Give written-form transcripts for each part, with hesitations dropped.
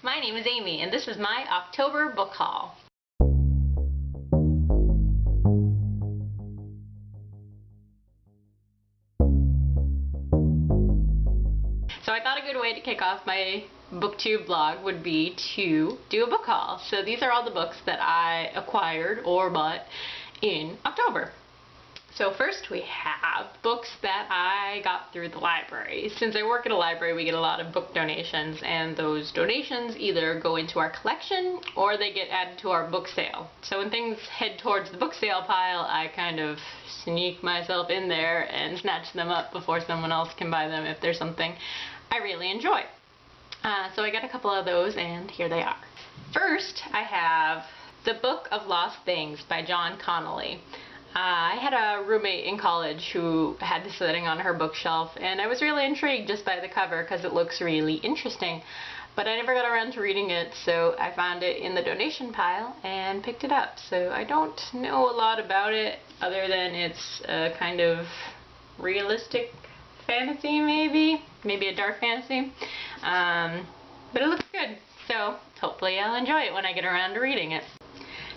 my name is Amy, and this is my October book haul. So I thought a good way to kick off my booktube vlog would be to do a book haul. So these are all the books that I acquired or bought in October. So first we have books that I got through the library. Since I work at a library, we get a lot of book donations, and those donations either go into our collection or they get added to our book sale. So when things head towards the book sale pile, I kind of sneak myself in there and snatch them up before someone else can buy them if there's something I really enjoy. So I got a couple of those, and here they are. First, I have The Book of Lost Things by John Connolly. I had a roommate in college who had this sitting on her bookshelf, and I was really intrigued just by the cover because it looks really interesting. But I never got around to reading it, so I found it in the donation pile and picked it up. So I don't know a lot about it other than it's a kind of realistic fantasy, maybe a dark fantasy. But it looks good, so hopefully I'll enjoy it when I get around to reading it.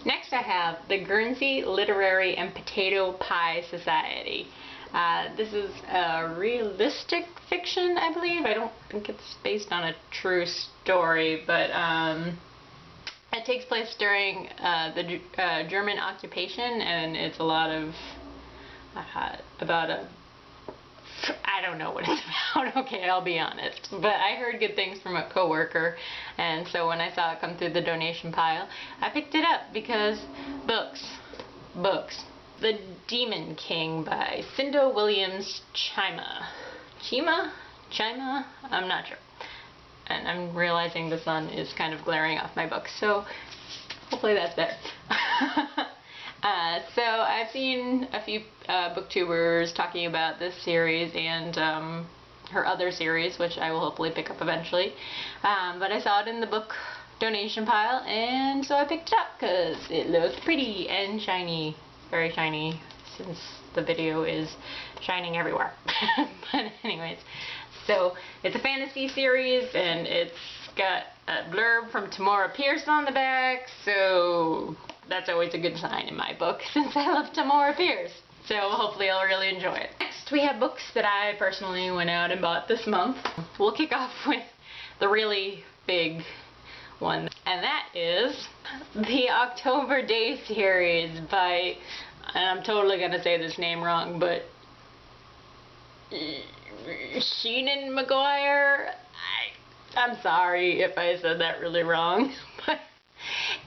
Next I have The Guernsey Literary and Potato Pie Society. This is a realistic fiction, I believe. I don't think it's based on a true story, but it takes place during the German occupation, and it's a lot of about a... I don't know what it's about, okay, I'll be honest. But I heard good things from a coworker, and so when I saw it come through the donation pile, I picked it up because books. The Demon King by Cinda Williams Chima? I'm not sure. And I'm realizing the sun is kind of glaring off my book, so hopefully that's better. So I've seen a few booktubers talking about this series and her other series, which I will hopefully pick up eventually. But I saw it in the book donation pile, and so I picked it up because it looked pretty and shiny. Very shiny, since the video is shining everywhere. But anyways, so it's a fantasy series, and it's got a blurb from Tamora Pierce on the back, so that's always a good sign in my book, since I love Tamora Pierce. So hopefully I'll really enjoy it. Next we have books that I personally went out and bought this month. We'll kick off with the really big one, and that is the October Day series by, and I'm totally gonna say this name wrong, but Sheenan McGuire. I'm sorry if I said that really wrong, but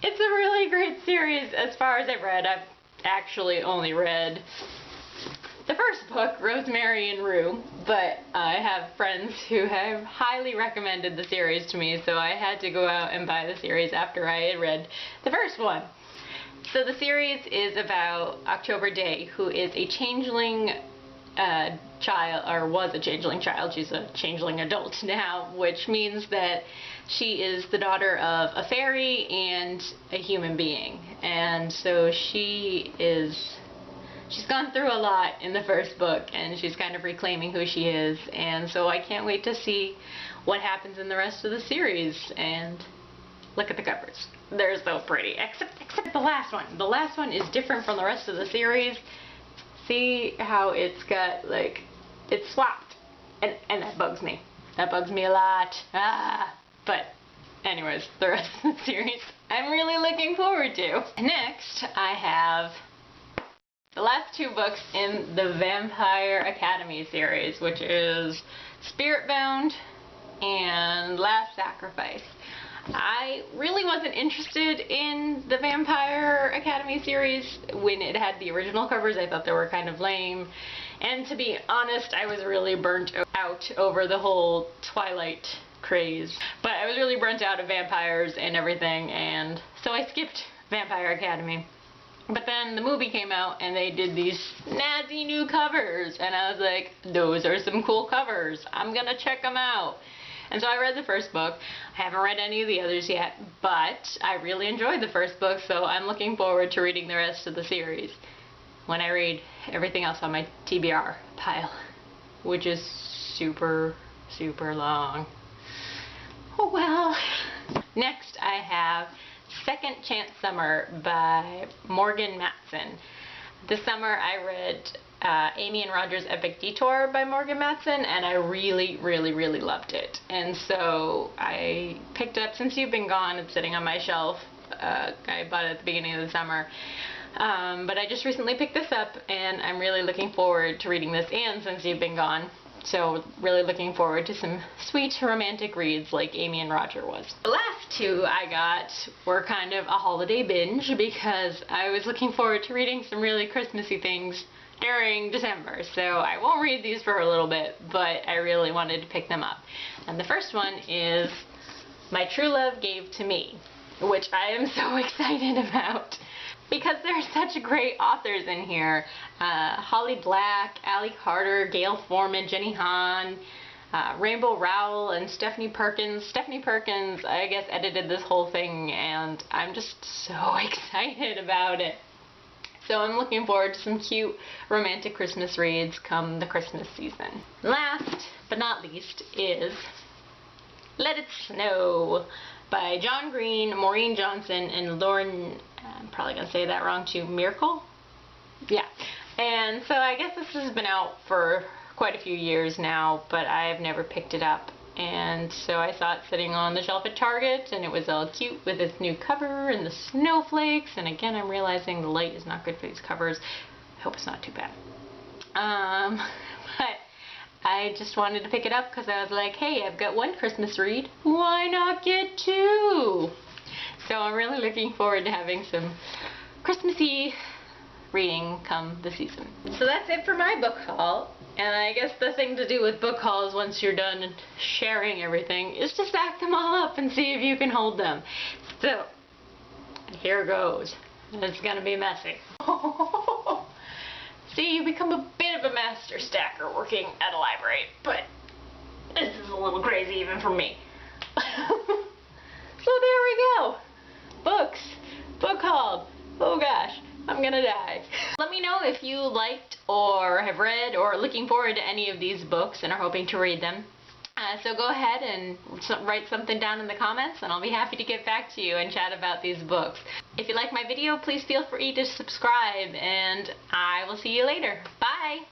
it's a really great series as far as I've read. I've actually only read the first book, Rosemary and Rue, but I have friends who have highly recommended the series to me, so I had to go out and buy the series after I had read the first one. So the series is about October Day, who is a changeling child, or was a changeling child. She's a changeling adult now, which means that she is the daughter of a fairy and a human being. And so she's gone through a lot in the first book, and she's kind of reclaiming who she is, and so I can't wait to see what happens in the rest of the series. And look at the covers. They're so pretty, except the last one. The last one is different from the rest of the series. See how it's got, like, it's swapped, and that bugs me. That bugs me a lot. But anyways, the rest of the series I'm really looking forward to. Next, I have the last two books in the Vampire Academy series, which is Spiritbound and Last Sacrifice. I really wasn't interested in the Vampire Academy series when it had the original covers. I thought they were kind of lame, and to be honest, I was really burnt out over the whole Twilight craze. But I was really burnt out of vampires and everything, and so I skipped Vampire Academy. But then the movie came out, and they did these snazzy new covers, and I was like, those are some cool covers. I'm gonna check them out. And so I read the first book. I haven't read any of the others yet, but I really enjoyed the first book, so I'm looking forward to reading the rest of the series when I read everything else on my TBR pile, which is super, super long. Oh well. Next I have Second Chance Summer by Morgan Matson. This summer I read Amy and Roger's Epic Detour by Morgan Matson, and I really loved it. And so I picked it up Since You've Been Gone. It's sitting on my shelf. I bought it at the beginning of the summer. But I just recently picked this up, and I'm really looking forward to reading this and Since You've Been Gone. So really looking forward to some sweet romantic reads like Amy and Roger was. The last two I got were kind of a holiday binge because I was looking forward to reading some really Christmassy things during December. So I won't read these for a little bit, but I really wanted to pick them up. And the first one is My True Love Gave to Me, which I am so excited about, because there are such great authors in here. Holly Black, Allie Carter, Gail Forman, Jenny Han, Rainbow Rowell, and Stephanie Perkins. Stephanie Perkins, I guess, edited this whole thing, and I'm just so excited about it. So I'm looking forward to some cute romantic Christmas reads come the Christmas season. Last but not least is Let It Snow by John Green, Maureen Johnson, and Lauren, I'm probably going to say that wrong too, Miracle? Yeah. And so I guess this has been out for quite a few years now, but I've never picked it up. And so I saw it sitting on the shelf at Target, and it was all cute with its new cover and the snowflakes. And again, I'm realizing the light is not good for these covers. I hope it's not too bad. But I just wanted to pick it up because I was like, hey, I've got one Christmas read. Why not get two? So I'm really looking forward to having some Christmassy reading come the season. So that's it for my book haul. And I guess the thing to do with book hauls once you're done sharing everything is to stack them all up and see if you can hold them. So, here goes. It's gonna be messy. See, you become a bit of a master stacker working at a library, but this is a little crazy even for me. So there we go. Books. Book haul. Oh gosh, I'm gonna die. Let me know if you liked or have read or are looking forward to any of these books and are hoping to read them. So go ahead and write something down in the comments, and I'll be happy to get back to you and chat about these books. If you like my video, please feel free to subscribe, and I will see you later. Bye!